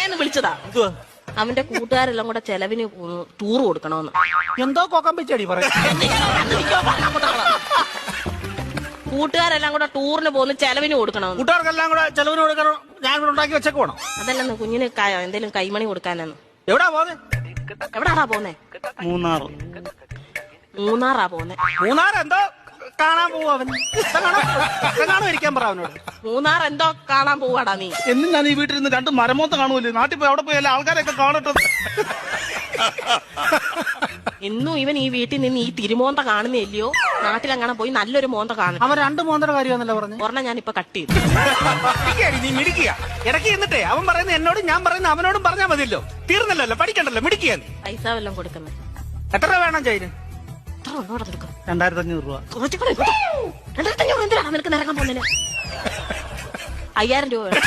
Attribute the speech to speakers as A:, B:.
A: പറയാന്ന് വിളിച്ചതാ. അവന്റെ കൂട്ടുകാരെല്ലാം കൂടെ ചെലവിന് ടൂർ കൊടുക്കണോന്ന്.
B: എന്തോ കോക്കാൻ പറ്റി പറയാം.
A: കൂട്ടുകാരെല്ലാം കൂടെ ടൂറിന് പോകുന്ന ചെലവിന് കൊടുക്കണമെന്ന്.
B: കൂട്ടുകാർക്കെല്ലാം കൂടെ ചെലവിന് കൊടുക്കണം. ഞാൻ ഇവിടെ ഉണ്ടാക്കി വെച്ചേക്ക് വേണം.
A: അതല്ലെന്ന് കുഞ്ഞിന് എന്തേലും കൈമണി കൊടുക്കാനെന്ന്.
B: എവിടാ പോന്നെ?
A: എവിടാടാ പോന്നെ? മൂന്നാറാ പോന്നെ.
B: മൂന്നാർ എന്തോ കാണാൻ പോവാ അവൻ. ഇരിക്കാൻ പറ അവനോട്.
A: മൂന്നാർ എന്തോ കാണാൻ പോവാടാ നീ.
B: എന്നും ഞാൻ ഈ വീട്ടിൽ നിന്ന് 2 മരമോത്ത കാണുമല്ലോ. നാട്ടിൽ പോയി അവിടെ പോയി എല്ലാ ആൾക്കാരെയൊക്കെ കാണട്ടെ.
A: എന്നും ഇവൻ ഈ വീട്ടിൽ നിന്ന് ഈ തിരുമോന്ത കാണുന്നില്ലയോ? നാട്ടിലങ്ങനെ പോയി നല്ലൊരു മോന്ത കാണും.
B: അവൻ 2 മോന്തയുടെ കാര്യമാണല്ലോ പറഞ്ഞു.
A: ഒരെണ്ണം ഞാൻ ഇപ്പൊ കട്ട് ചെയ്തു.
B: നീ മിടിക്കുക ഇടയ്ക്ക് എന്നിട്ടേ അവൻ പറയുന്നത് എന്നോടും ഞാൻ പറയുന്നത് അവനോടും പറഞ്ഞാൽ മതിയല്ലോ. തീർന്നല്ലോ, പഠിക്കണ്ടല്ലോ, മിടിക്കുക.
A: പൈസ വല്ലതും കൊടുക്കുന്നത്
B: എത്ര രൂപ വേണം ചൈന്? 2500 രൂപ.
A: 2500 എന്തിനാണ് നിനക്ക് നിരക്കാൻ പോകുന്നതിന്? 5000 രൂപ വേണം.